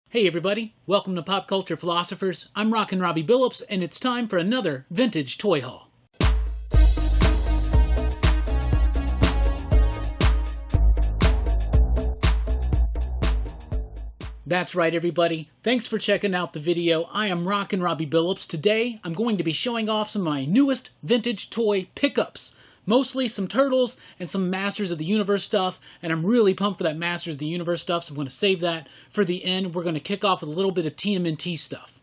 Hey everybody, welcome to Pop Culture Philosophers. I'm Rockin Robbie Billups, and it's time for another vintage toy haul. That's right everybody, thanks for checking out the video. I am Rockin Robbie Billups. Today I'm going to be showing off some of my newest vintage toy pickups. Mostly some Turtles and some Masters of the Universe stuff, and I'm really pumped for that Masters of the Universe stuff, so I'm going to save that for the end. We're going to kick off with a little bit of TMNT stuff.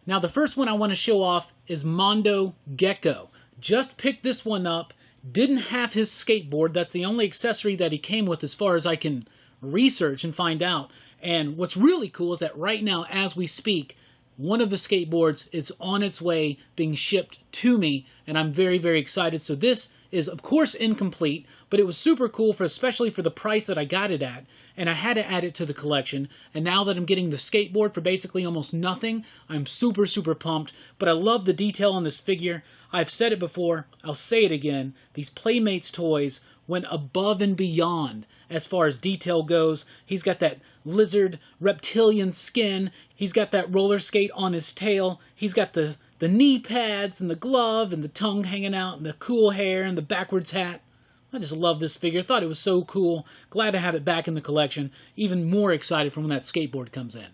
Now the first one I want to show off is Mondo Gecko. Just picked this one up, didn't have his skateboard. That's the only accessory that he came with as far as I can research and find out. And what's really cool is that right now, as we speak, one of the skateboards is on its way being shipped to me, and I'm very, very excited. So this is of course incomplete, but it was super cool, especially for the price that I got it at, and I had to add it to the collection. And now that I'm getting the skateboard for basically almost nothing, I'm super, super pumped. But I love the detail on this figure. I've said it before, I'll say it again, these Playmates toys went above and beyond as far as detail goes. He's got that lizard reptilian skin, he's got that roller skate on his tail, he's got the knee pads and the glove and the tongue hanging out and the cool hair and the backwards hat. I just love this figure. Thought it was so cool. Glad to have it back in the collection. Even more excited for when that skateboard comes in.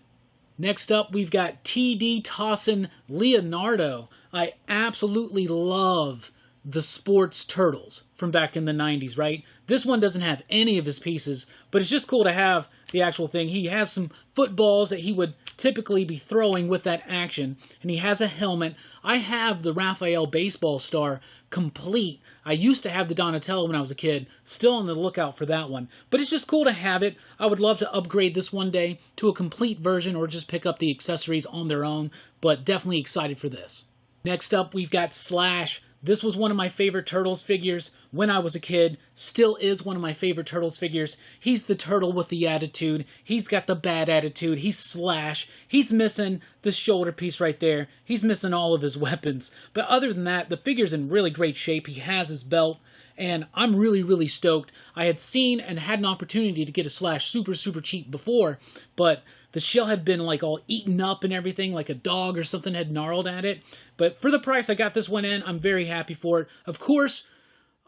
Next up, we've got TD Tossin Leonardo. I absolutely love the sports Turtles from back in the 90s, right? This one doesn't have any of his pieces, but it's just cool to have the actual thing. He has some footballs that he would typically be throwing with that action, and he has a helmet. I have the Raphael baseball star complete. I used to have the Donatello when I was a kid, still on the lookout for that one, but it's just cool to have it. I would love to upgrade this one day to a complete version or just pick up the accessories on their own, but definitely excited for this. Next up, we've got Slash. This was one of my favorite Turtles figures when I was a kid. Still is one of my favorite Turtles figures. He's the turtle with the attitude. He's got the bad attitude. He's Slash. He's missing the shoulder piece right there. He's missing all of his weapons. But other than that, the figure's in really great shape. He has his belt, and I'm really, really stoked. I had seen and had an opportunity to get a Slash super, super cheap before, but the shell had been like all eaten up and everything, like a dog or something had gnarled at it. But for the price I got this one in, I'm very happy for it. Of course,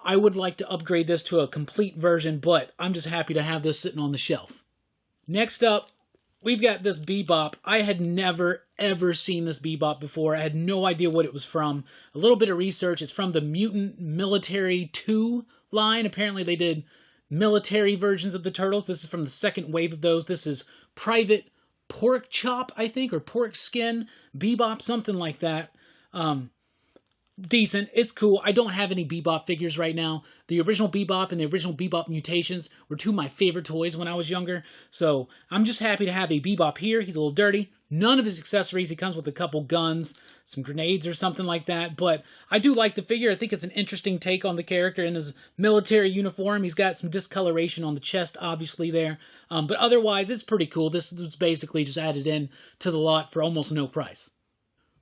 I would like to upgrade this to a complete version, but I'm just happy to have this sitting on the shelf. Next up, we've got this Bebop. I had never, ever seen this Bebop before. I had no idea what it was from. A little bit of research. It's from the Mutant Military 2 line. Apparently they did military versions of the Turtles. This is from the second wave of those. This is Private Pork Chop, I think, or Pork Skin Bebop, something like that. Decent. It's cool. I don't have any Bebop figures right now. The original Bebop and the original Bebop Mutations were two of my favorite toys when I was younger, so I'm just happy to have a Bebop here. He's a little dirty. None of his accessories. He comes with a couple guns, some grenades or something like that, but I do like the figure. I think it's an interesting take on the character in his military uniform. He's got some discoloration on the chest, obviously, there, but otherwise, it's pretty cool. This was basically just added in to the lot for almost no price.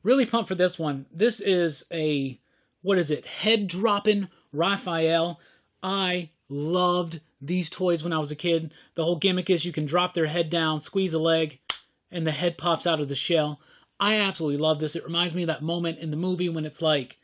Really pumped for this one. This is a, what is it, head-dropping Raphael. I loved these toys when I was a kid. The whole gimmick is you can drop their head down, squeeze the leg, and the head pops out of the shell. I absolutely love this. It reminds me of that moment in the movie when it's like,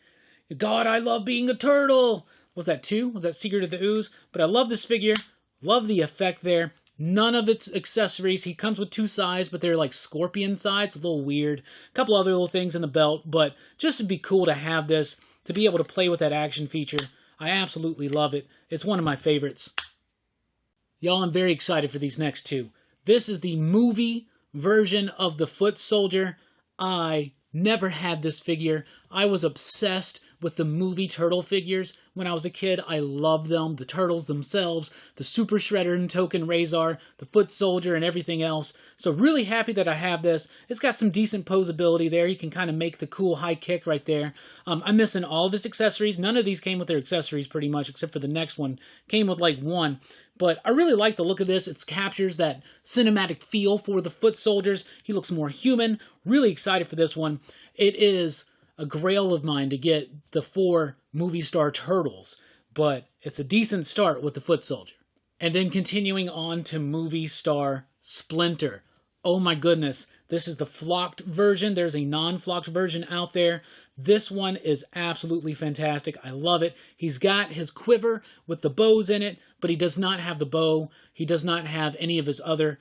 God, I love being a turtle. Was that 2? Was that Secret of the Ooze? But I love this figure. Love the effect there. None of its accessories. He comes with 2 sides, but they're like scorpion sides. A little weird. A couple other little things in the belt, but just to be cool to have this, to be able to play with that action feature. I absolutely love it. It's one of my favorites. Y'all, I'm very excited for these next 2. This is the movie version of the Foot Soldier. I never had this figure. I was obsessed with the movie Turtle figures when I was a kid. I loved them, the Turtles themselves, the Super Shredder and Token Razor, the Foot Soldier, and everything else. So really happy that I have this. It's got some decent posability there. You can kind of make the cool high kick right there. I'm missing all of his accessories. None of these came with their accessories pretty much, except for the next one. Came with like 1. But I really like the look of this. It captures that cinematic feel for the Foot Soldiers. He looks more human. Really excited for this one. It is a grail of mine to get the 4 movie star Turtles, but it's a decent start with the Foot Soldier. And then continuing on to movie star Splinter. Oh my goodness. This is the flocked version. There's a non-flocked version out there. This one is absolutely fantastic. I love it. He's got his quiver with the bows in it, but he does not have the bow. He does not have any of his other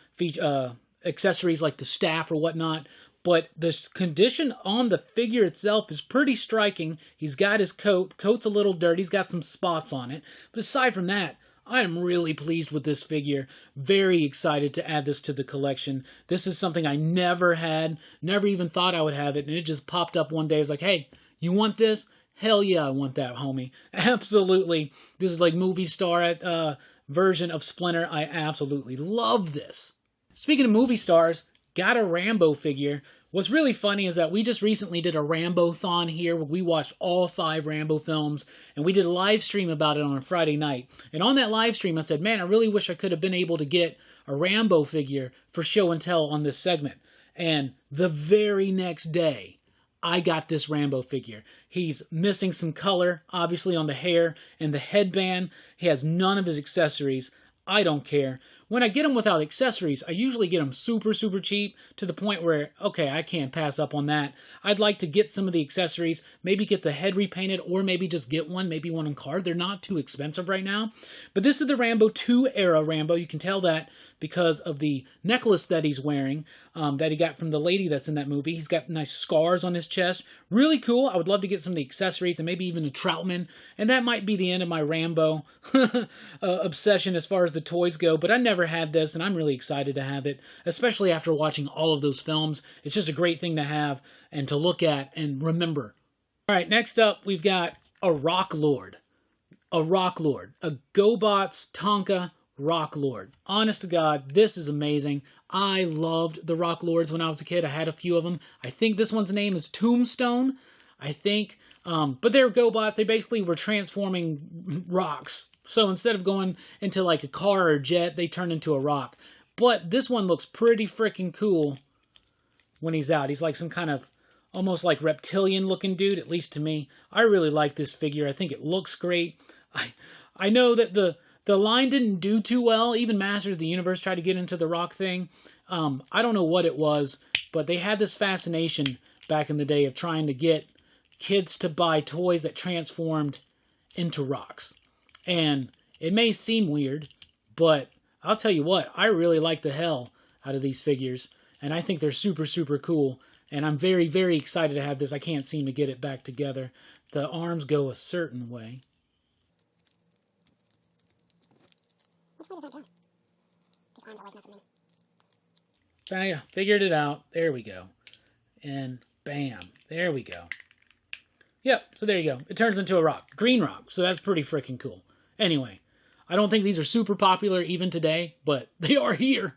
accessories like the staff or whatnot. But the condition on the figure itself is pretty striking. He's got his coat. The coat's a little dirty. He's got some spots on it. But aside from that, I am really pleased with this figure. Very excited to add this to the collection. This is something I never had, never even thought I would have it, and it just popped up one day. I was like, hey, you want this? Hell yeah, I want that, homie. Absolutely. This is like movie star version of Splinter. I absolutely love this. Speaking of movie stars, got a Rambo figure. What's really funny is that we just recently did a Rambo-thon here where we watched all 5 Rambo films, and we did a live stream about it on a Friday night. And on that live stream, I said, man, I really wish I could have been able to get a Rambo figure for show and tell on this segment. And the very next day, I got this Rambo figure. He's missing some color, obviously, on the hair and the headband. He has none of his accessories. I don't care. When I get them without accessories, I usually get them super, super cheap to the point where, okay, I can't pass up on that. I'd like to get some of the accessories, maybe get the head repainted, or maybe just get one, maybe one on card. They're not too expensive right now. But this is the Rambo 2 era Rambo. You can tell that because of the necklace that he's wearing, that he got from the lady that's in that movie. He's got nice scars on his chest. Really cool. I would love to get some of the accessories and maybe even a Troutman. And that might be the end of my Rambo obsession as far as the toys go. But I never had this, and I'm really excited to have it, especially after watching all of those films. It's just a great thing to have and to look at and remember. All right, next up, we've got a Rock Lord. A Rock Lord. A GoBots Tonka Rock Lord. Honest to God, this is amazing. I loved the Rock Lords when I was a kid. I had a few of them. I think this one's name is Tombstone. I think. But they're GoBots. They basically were transforming rocks. So instead of going into like a car or jet, they turn into a rock. But this one looks pretty freaking cool when he's out. He's like some kind of almost like reptilian looking dude, at least to me. I really like this figure. I think it looks great. I know that the line didn't do too well. Even Masters of the Universe tried to get into the rock thing. I don't know what it was, but they had this fascination back in the day of trying to get kids to buy toys that transformed into rocks. And it may seem weird, but I'll tell you what, I really like the hell out of these figures. And I think they're super, super cool. And I'm very, very excited to have this. I can't seem to get it back together. The arms go a certain way. I figured it out. There we go. And bam. There we go. Yep, so there you go. It turns into a rock. Green rock. So that's pretty freaking cool. Anyway, I don't think these are super popular even today, but they are here.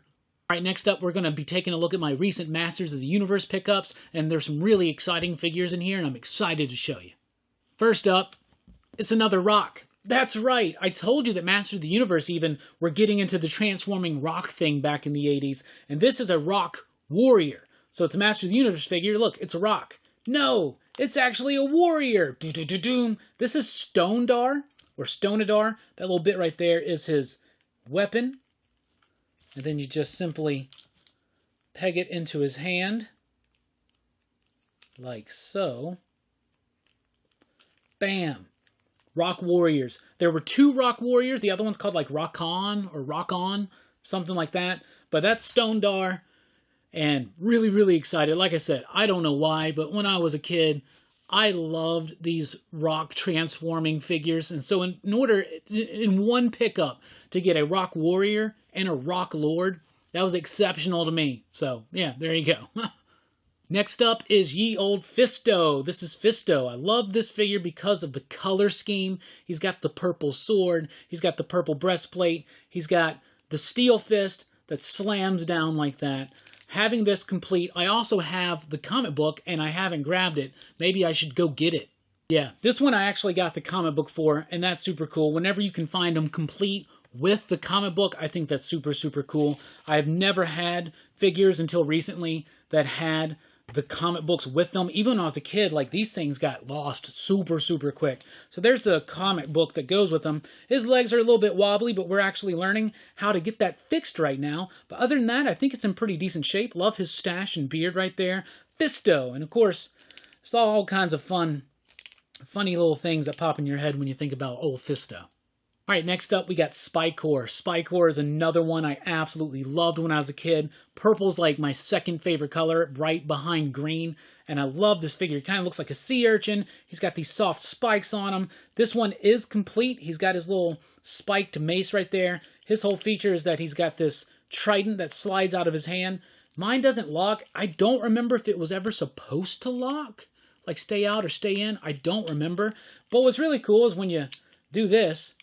All right, next up, we're going to be taking a look at my recent Masters of the Universe pickups, and there's some really exciting figures in here, and I'm excited to show you. First up, it's another rock. That's right. I told you that Masters of the Universe even were getting into the transforming rock thing back in the 80s, and this is a rock warrior. So it's a Masters of the Universe figure. Look, it's a rock. No, it's actually a warrior. This is Stonedar, or Stonedar. That little bit right there is his weapon. And then you just simply peg it into his hand, like so. Bam. Rock Warriors. There were 2 Rock Warriors. The other one's called like Rock On or Rock On, something like that. But that's Stonedar, and really, really excited. Like I said, I don't know why, but when I was a kid, I loved these rock transforming figures. And so in order, in one pickup, to get a Rock Warrior and a Rock Lord, that was exceptional to me. So, yeah, there you go. Next up is ye old Fisto. This is Fisto. I love this figure because of the color scheme. He's got the purple sword. He's got the purple breastplate. He's got the steel fist that slams down like that. Having this complete, I also have the comic book, and I haven't grabbed it. Maybe I should go get it. Yeah, this one I actually got the comic book for, and that's super cool. Whenever you can find them complete with the comic book, I think that's super, super cool. I've never had figures until recently that had the comic books with them. Even when I was a kid, like, these things got lost super, super quick. So there's the comic book that goes with them. His legs are a little bit wobbly, but we're actually learning how to get that fixed right now. But other than that, I think it's in pretty decent shape. Love his stash and beard right there. Fisto, and of course, it's all kinds of funny little things that pop in your head when you think about old Fisto. All right, next up we got Spikor. Spikor is another one I absolutely loved when I was a kid. Purple's like my second favorite color, right behind green. And I love this figure. He kind of looks like a sea urchin. He's got these soft spikes on him. This one is complete. He's got his little spiked mace right there. His whole feature is that he's got this trident that slides out of his hand. Mine doesn't lock. I don't remember if it was ever supposed to lock, like stay out or stay in. I don't remember. But what's really cool is when you do this,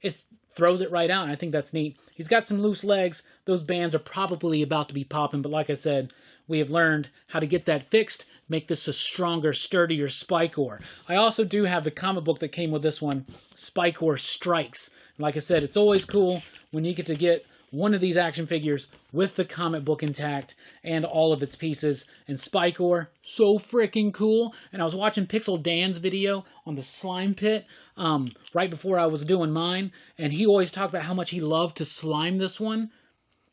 it throws it right out, and I think that's neat. He's got some loose legs. Those bands are probably about to be popping, but like I said, we have learned how to get that fixed, make this a stronger, sturdier Spikor. I also do have the comic book that came with this one, Spikor Strikes. Like I said, it's always cool when you get to get one of these action figures with the comic book intact and all of its pieces. And Spikor, so freaking cool. And I was watching Pixel Dan's video on the slime pit right before I was doing mine, and he always talked about how much he loved to slime this one.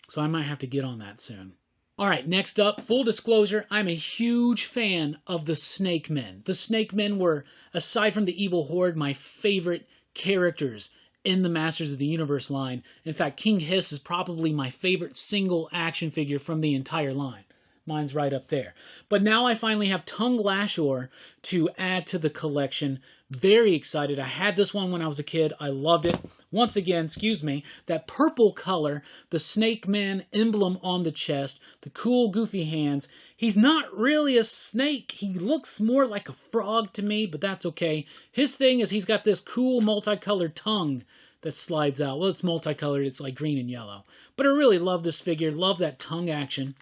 So I might have to get on that soon. All right, next up, full disclosure, I'm a huge fan of the Snake Men. The Snake Men were, aside from the Evil Horde, my favorite characters in the Masters of the Universe line. In fact, King Hiss is probably my favorite single action figure from the entire line. Mine's right up there. But now I finally have Tung Lashor to add to the collection. Very excited. I had this one when I was a kid. I loved it. Once again, excuse me, that purple color, the Snake Man emblem on the chest, the cool goofy hands. He's not really a snake. He looks more like a frog to me, but that's okay. His thing is he's got this cool multicolored tongue that slides out. Well, it's multicolored. It's like green and yellow. But I really love this figure. Love that tongue action.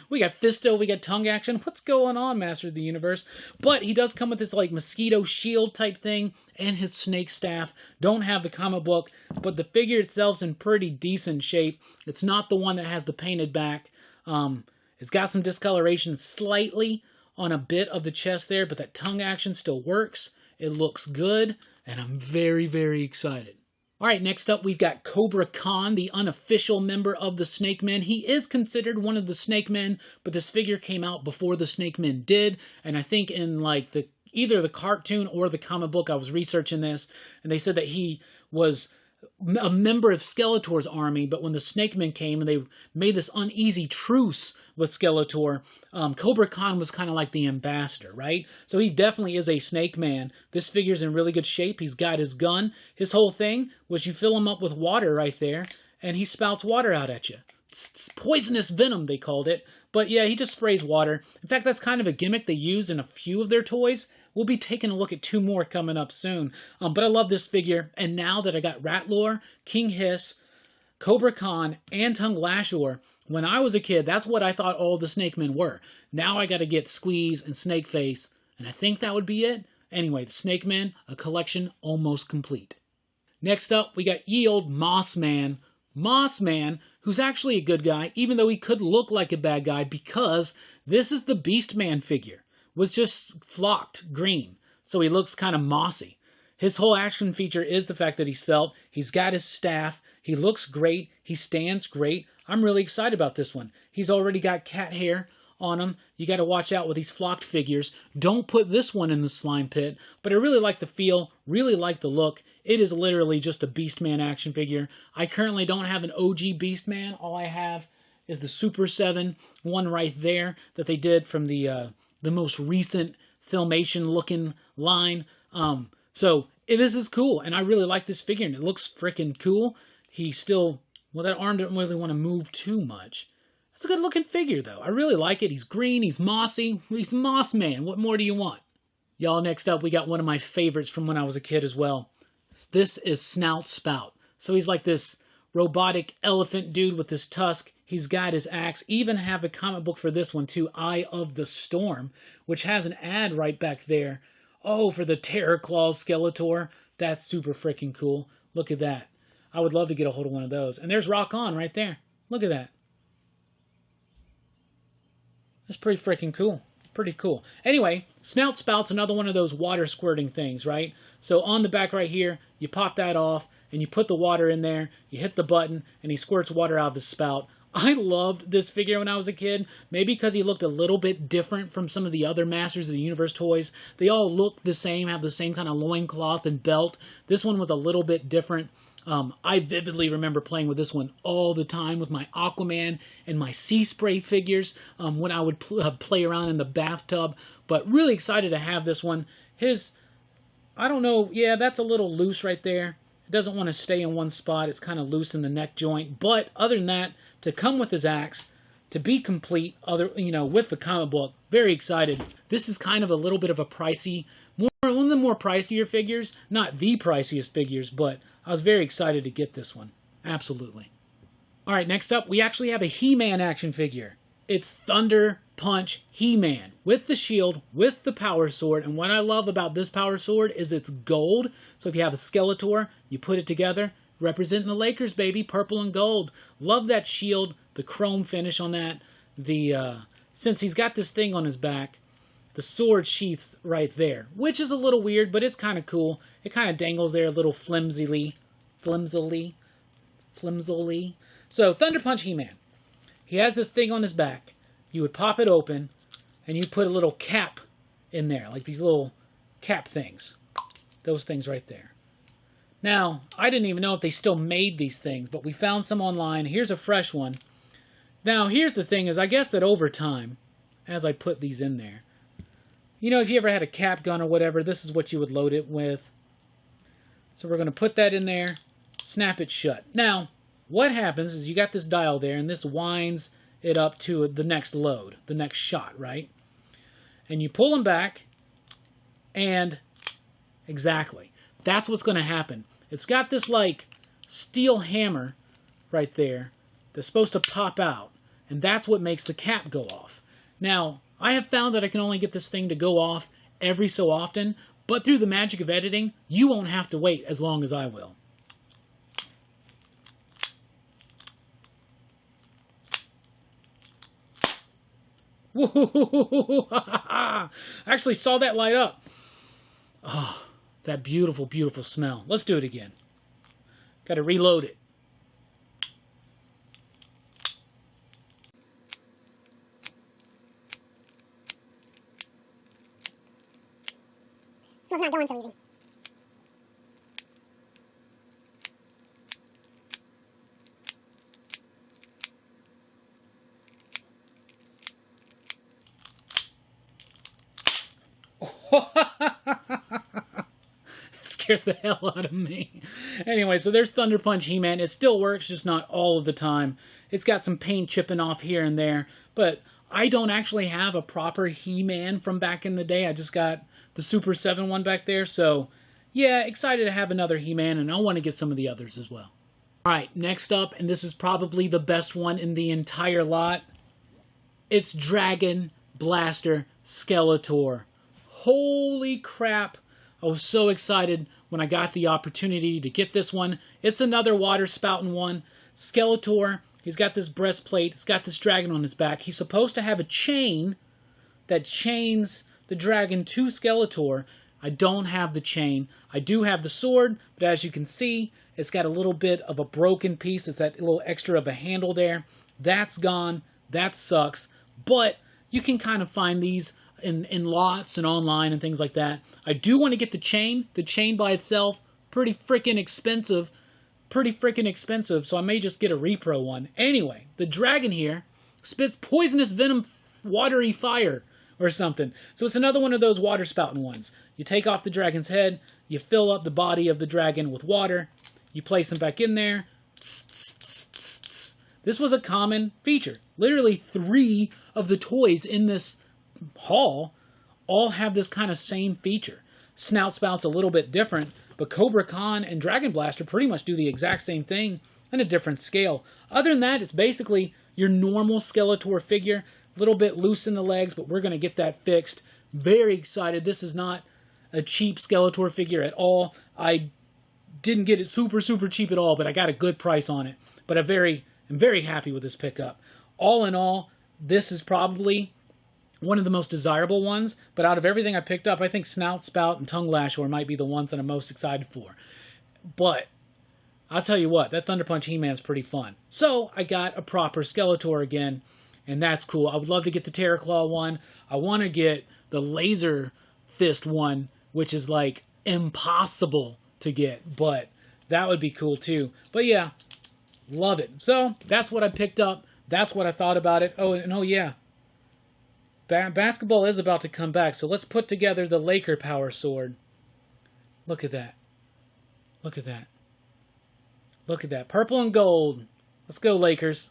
We got Fisto. We got tongue action. What's going on, Master of the Universe? But he does come with this like mosquito shield type thing and his snake staff. Don't have the comic book, but the figure itself's in pretty decent shape. It's not the one that has the painted back. It's got some discoloration slightly on a bit of the chest there, but that tongue action still works. It looks good, and I'm very, very excited. All right, next up, we've got Cobra Khan, the unofficial member of the Snake Men. He is considered one of the Snake Men, but this figure came out before the Snake Men did, and I think in like either the cartoon or the comic book, I was researching this, and they said that he was a member of Skeletor's army, but when the Snake Men came and they made this uneasy truce with Skeletor, Cobra Khan was kind of like the ambassador, right? So he definitely is a Snake Man. This figure's in really good shape. He's got his gun. His whole thing was you fill him up with water right there, and he spouts water out at you. It's poisonous venom, they called it. But yeah, he just sprays water. In fact, that's kind of a gimmick they use in a few of their toys. We'll be taking a look at 2 more coming up soon. But I love this figure. And now that I got Ratlor, King Hiss, Cobra Khan, and Tung Lashor, when I was a kid, that's what I thought all the Snake Men were. Now I got to get Squeeze and Snakeface, and I think that would be it. Anyway, the Snake Men, a collection almost complete. Next up, we got ye old Moss Man. Moss Man, who's actually a good guy, even though he could look like a bad guy, because this is the Beast Man figure, with just flocked green, so he looks kind of mossy. His whole action feature is the fact that he's felt. He's got his staff. He looks great. He stands great. I'm really excited about this one. He's already got cat hair on him. You got to watch out with these flocked figures. Don't put this one in the slime pit, but I really like the feel, really like the look. It is literally just a Beastman action figure. I currently don't have an OG Beastman. All I have is the Super 7 one right there that they did from the most recent Filmation-looking line. So this is cool, and I really like this figure, and it looks freaking cool. He's still, well, that arm didn't really want to move too much. It's a good-looking figure, though. I really like it. He's green, he's mossy, he's Moss Man. What more do you want? Y'all, next up, we got one of my favorites from when I was a kid as well. This is Snout Spout. So he's like this robotic elephant dude with this tusk. He's got his axe. Even have a comic book for this one, too, Eye of the Storm, which has an ad right back there. Oh, for the Terror Claws Skeletor. That's super freaking cool. Look at that. I would love to get a hold of one of those. And there's Rock On right there. Look at that. That's pretty freaking cool. Pretty cool. Anyway, snout spout's another one of those water squirting things, right? So on the back right here, you pop that off, and you put the water in there, you hit the button, and he squirts water out of the spout. I loved this figure when I was a kid, maybe because he looked a little bit different from some of the other Masters of the Universe toys. They all look the same, have the same kind of loincloth and belt. This one was a little bit different. I vividly remember playing with this one all the time with my Aquaman and my Sea Spray figures when I would play around in the bathtub. But really excited to have this one. I don't know, yeah, that's a little loose right there. It doesn't want to stay in one spot. It's kind of loose in the neck joint. But other than that, to come with his axe, to be complete, with the comic book, very excited. This is kind of a little bit of a pricey, one of the more pricier figures. Not the priciest figures, but I was very excited to get this one. Absolutely. All right, next up, we actually have a He-Man action figure. It's Thunderpunch He-Man with the shield, with the power sword. And what I love about this power sword is it's gold. So if you have a Skeletor, you put it together, representing the Lakers, baby, purple and gold. Love that shield, the chrome finish on that. Since he's got this thing on his back, the sword sheath's right there, which is a little weird, but it's kind of cool. It kind of dangles there a little flimsily. So, Thunderpunch He-Man. He has this thing on his back. You would pop it open, and you put a little cap in there, like these little cap things. Those things right there. Now, I didn't even know if they still made these things, but we found some online. Here's a fresh one. Now, here's the thing is, I guess that over time, as I put these in there, if you ever had a cap gun or whatever, this is what you would load it with. So we're going to put that in there, snap it shut. Now, what happens is you got this dial there, and this winds it up to the next load, the next shot, right? And you pull them back, and exactly. That's what's going to happen. It's got this, like, steel hammer right there that's supposed to pop out, and that's what makes the cap go off. Now, I have found that I can only get this thing to go off every so often, but through the magic of editing, you won't have to wait as long as I will. Whoa! I actually saw that light up. Oh, that beautiful, beautiful smell. Let's do it again. Got to reload it. So it's not going so easy. Scared the hell out of me. Anyway, so there's Thunderpunch He-Man. It still works, just not all of the time. It's got some paint chipping off here and there, but I don't actually have a proper He-Man from back in the day. I just got the Super 7 one back there, so yeah, excited to have another He-Man, and I want to get some of the others as well. Alright, next up, and this is probably the best one in the entire lot, it's Dragon Blaster Skeletor. Holy crap, I was so excited when I got the opportunity to get this one. It's another water spouting one. Skeletor, he's got this breastplate, he's got this dragon on his back. He's supposed to have a chain that chains the dragon to Skeletor. I don't have the chain. I do have the sword, but as you can see, it's got a little bit of a broken piece. It's that little extra of a handle there. That's gone. That sucks. But you can kind of find these in lots and online and things like that. I do want to get the chain. The chain by itself, pretty freaking expensive. So I may just get a repro one. Anyway, the dragon here spits poisonous venom, watery fire or something. So it's another one of those water spouting ones. You take off the dragon's head, you fill up the body of the dragon with water, you place him back in there. This was a common feature. Literally 3 of the toys in this haul all have this kind of same feature. Snout spout's a little bit different, but Cobra Khan and Dragon Blaster pretty much do the exact same thing on a different scale. Other than that, it's basically your normal Skeletor figure. A little bit loose in the legs, but we're going to get that fixed. Very excited. This is not a cheap Skeletor figure at all. I didn't get it super cheap at all, but I got a good price on it. But I'm very happy with this pickup. All in all, this is probably one of the most desirable ones, but out of everything I picked up, I think Snout, Spout, and Tongue Lasher might be the ones that I'm most excited for. But I'll tell you what, that Thunderpunch He-Man's pretty fun. So I got a proper Skeletor again, and that's cool. I would love to get the Terraclaw one. I want to get the Laser Fist one, which is like impossible to get, but that would be cool too. But yeah, love it. So that's what I picked up. That's what I thought about it. Oh, and oh yeah, basketball is about to come back, so let's put together the Laker Power Sword. Look at that. Look at that. Look at that. Purple and gold. Let's go, Lakers.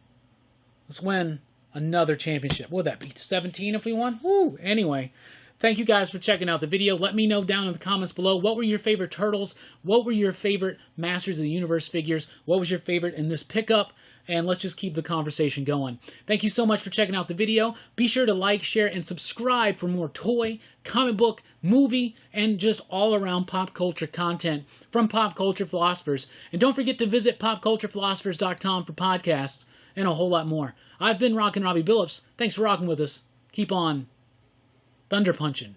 Let's win another championship. What would that be? 17 if we won? Woo! Anyway, thank you guys for checking out the video. Let me know down in the comments below, what were your favorite Turtles? What were your favorite Masters of the Universe figures? What was your favorite in this pickup? And let's just keep the conversation going. Thank you so much for checking out the video. Be sure to like, share, and subscribe for more toy, comic book, movie, and just all-around pop culture content from Pop Culture Philosophers. And don't forget to visit popculturephilosophers.com for podcasts and a whole lot more. I've been Rockin Robbie Billups. Thanks for rocking with us. Keep on Thunder Punching.